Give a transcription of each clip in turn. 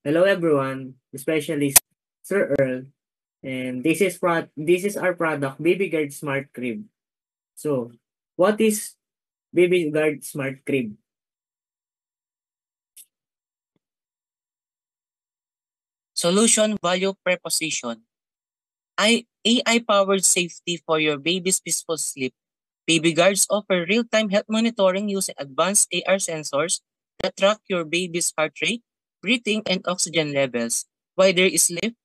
Hello everyone, especially Sir Earl, and this is our product, BabyGuard Smart Crib. So, what is BabyGuard Smart Crib? Solution value preposition. AI-powered safety for your baby's peaceful sleep. Baby guards offer real-time health monitoring using advanced AR sensors that track your baby's heart rate, breathing, and oxygen levels. While there is sleep,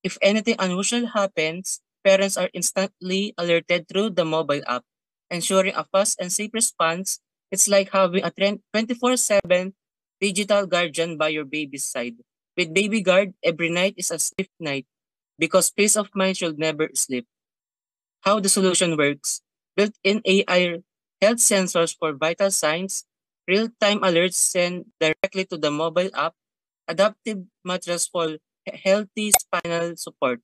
if anything unusual happens, parents are instantly alerted through the mobile app, ensuring a fast and safe response. It's like having a 24/7 digital guardian by your baby's side. With Baby Guard, every night is a safe night because peace of mind should never sleep. How the solution works: built-in AI health sensors for vital signs, real-time alerts sent directly to the mobile app, adaptive mattress for healthy spinal support,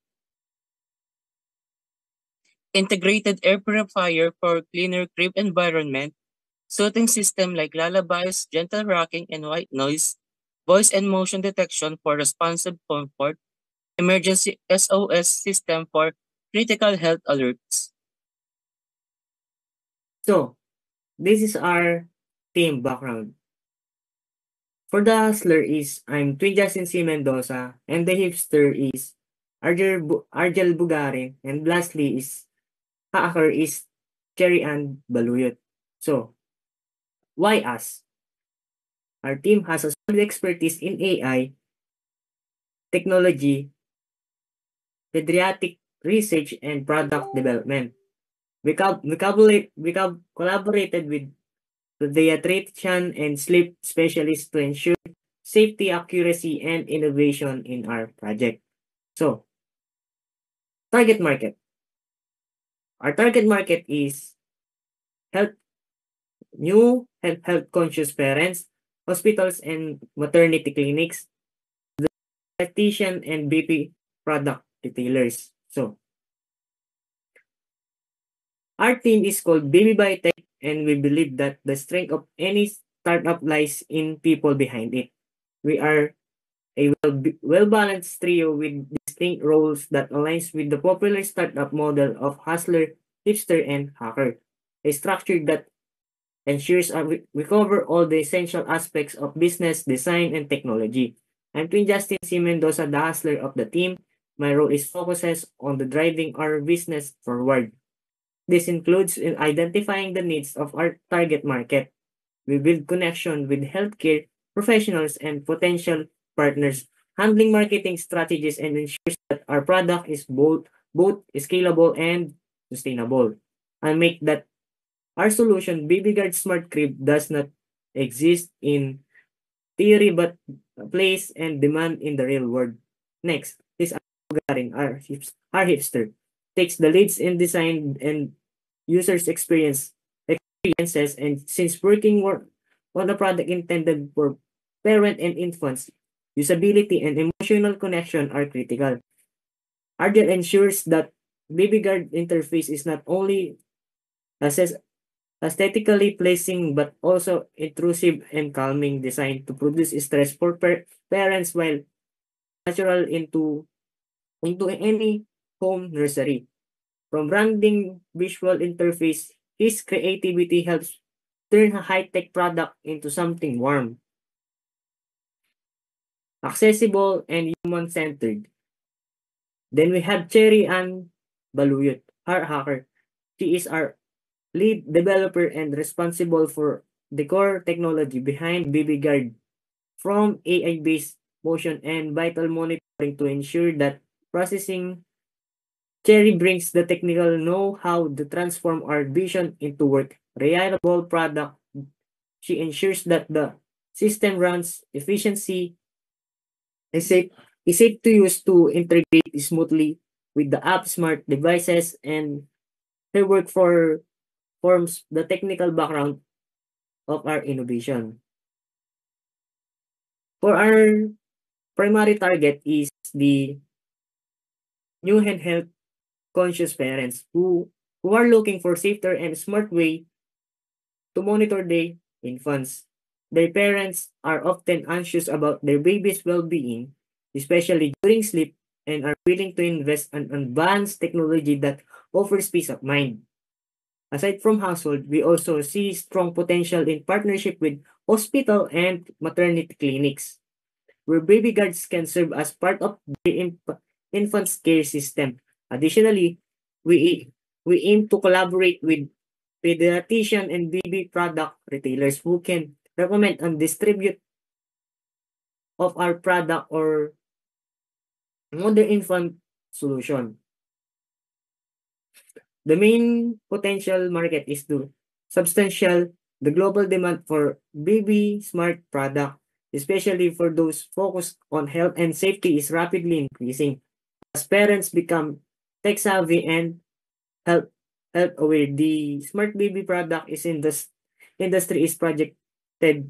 integrated air purifier for cleaner crib environment, soothing system like lullabies, gentle rocking and white noise, voice and motion detection for responsive comfort, emergency SOS system for critical health alerts. So, this is our team background. For the hustler is I'm Twin Justin C. Mendoza, and the hipster is Argel Bugare, and lastly is hacker is Cherry Ann Baluyot. So, why us? Our team has a solid expertise in AI, technology, pediatric research, and product development. We collaborated with the pediatrician and sleep specialist to ensure safety, accuracy, and innovation in our project. So, target market. Our target market is health, new health conscious parents, hospitals and maternity clinics, dietitian and BP product retailers. So, our team is called Baby Biotech, and we believe that the strength of any startup lies in people behind it. We are a well-balanced trio with distinct roles that aligns with the popular startup model of hustler, hipster, and hacker. A structure that ensures we cover all the essential aspects of business, design, and technology. I'm Twin Justin C. Mendoza, the hustler of the team. My role is focuses on the driving our business forward. This includes in identifying the needs of our target market. We build connection with healthcare professionals and potential partners, handling marketing strategies and ensures that our product is both scalable and sustainable. I make that our solution, BabyGuard Smart Crib, does not exist in theory but place and demand in the real world. Next is Garin, our hipster, takes the leads in design and users experiences, and since working on a product intended for parent and infants, usability and emotional connection are critical. Argel ensures that BabyGuard interface is not only assess aesthetically pleasing but also intrusive and calming, designed to produce stress for parents while natural into any home nursery. From branding visual interface, his creativity helps turn a high-tech product into something warm, accessible, and human-centered. Then we have Cherry Ann Baluyot, our hacker. She is our lead developer and responsible for the core technology behind BabyGuard, from AI-based motion and vital monitoring to ensure that processing. Cherry brings the technical know-how to transform our vision into work reliable product. She ensures that the system runs efficiency is safe to use to integrate smoothly with the app smart devices, and her work forms the technical background of our innovation. For our primary target is the new and health conscious parents who are looking for safer and smart way to monitor their infants. Their parents are often anxious about their baby's well-being, especially during sleep, and are willing to invest in advanced technology that offers peace of mind. Aside from household, we also see strong potential in partnership with hospital and maternity clinics, where baby guards can serve as part of the infant's care system. Additionally, we, we aim to collaborate with pediatrician and baby product retailers who can recommend and distribute of our product or modern infant solution. The main potential market is to substantial the global demand for baby smart product, especially for those focused on health and safety, is rapidly increasing. As parents become tech savvy and health health aware, the smart baby product is in this industry is projected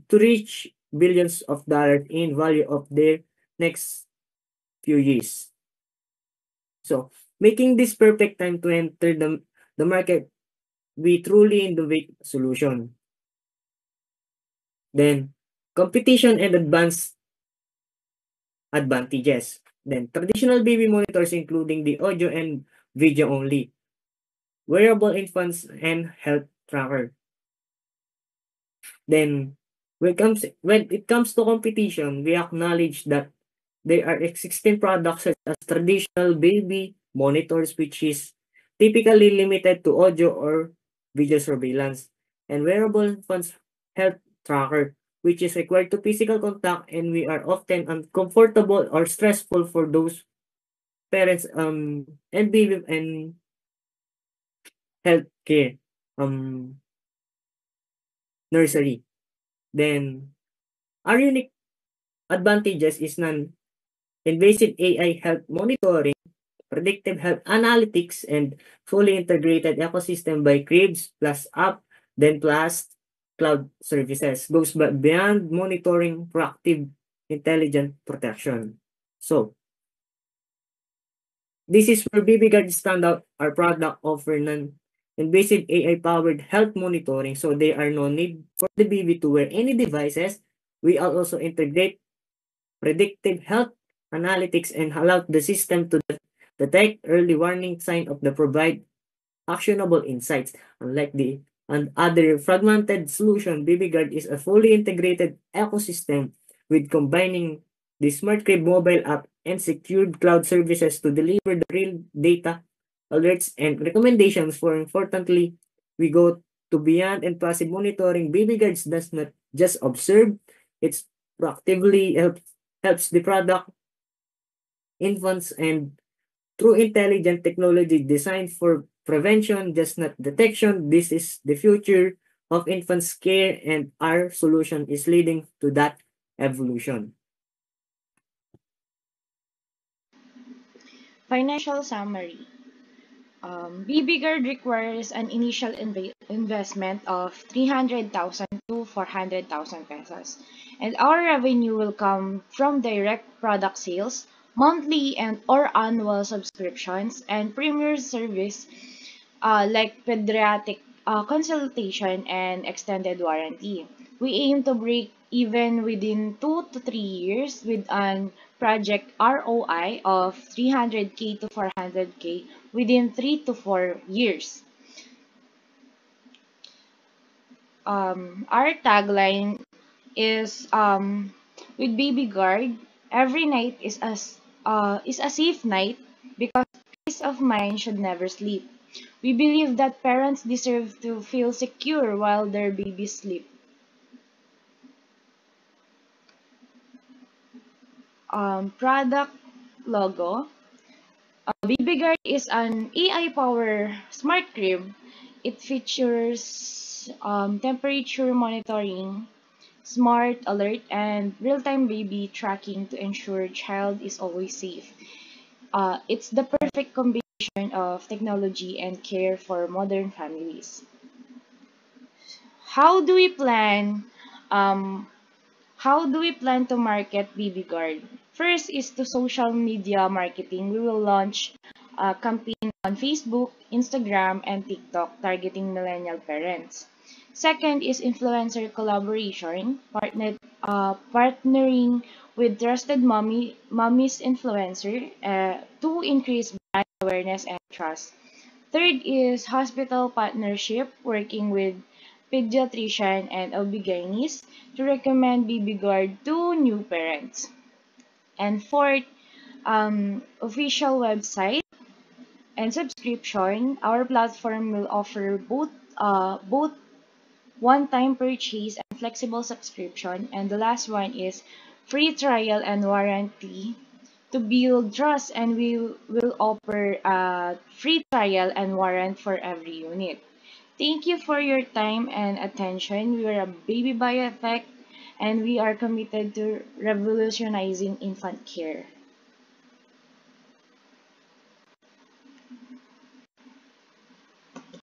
to reach billions of dollars in value of their next few years. So, making this perfect time to enter the market, we truly innovate solution. Then, competition and advanced advantages. Then, traditional baby monitors including the audio and video only, wearable infants and health tracker. Then, when it comes to competition, we acknowledge that there are existing products such as traditional baby monitors, which is typically limited to audio or video surveillance, and wearable infants health tracker, which is required to physical contact, and we are often uncomfortable or stressful for those parents and baby and healthcare nursery. Then our unique advantages is non-invasive AI health monitoring, predictive health analytics, and fully integrated ecosystem by Cribs plus app, then plus cloud services. Goes beyond monitoring proactive intelligent protection. So, this is where BabyGuard stand out. Our product offer non-invasive AI-powered health monitoring, so there are no need for the baby to wear any devices. We also integrate predictive health analytics and allow the system to detect early warning sign of the provide actionable insights. Unlike the other fragmented solution, BabyGuard is a fully integrated ecosystem with combining the Smart Crib mobile app and secured cloud services to deliver the real data, alerts, and recommendations. For importantly, we go to beyond and passive monitoring. BabyGuards does not just observe, it's proactively helps the product, infants, and through intelligent technology designed for prevention, just not detection. This is the future of infants care, and our solution is leading to that evolution. Financial summary. BBGuard requires an initial investment of 300,000 to 400,000 pesos. And our revenue will come from direct product sales, monthly and or annual subscriptions, and premier service like pediatric consultation and extended warranty. We aim to break even within 2 to 3 years with an project ROI of 300K to 400K within 3 to 4 years. Our tagline is with Baby Guard, every night is a safe night because peace of mind should never sleep. We believe that parents deserve to feel secure while their babies sleep. Product logo. BabyGuard is an AI-powered smart crib. It features temperature monitoring, smart alert, and real-time baby tracking to ensure child is always safe. It's the perfect combination of technology and care for modern families. How do we plan um, How do we plan to market BabyGuard? First is to social media marketing. We will launch a campaign on Facebook, Instagram, and TikTok targeting millennial parents. Second is influencer collaboration, partnering with trusted mommy's influencer to increase brand awareness and trust. Third is hospital partnership, working with pediatrician and OB-GYNs to recommend baby guard to new parents. And fourth, official website and subscription. Our platform will offer both one-time purchase and flexible subscription. And the last one is free trial and warranty to build trust, and we will offer a free trial and warrant for every unit. Thank you for your time and attention. We are a Baby Biotech and we are committed to revolutionizing infant care.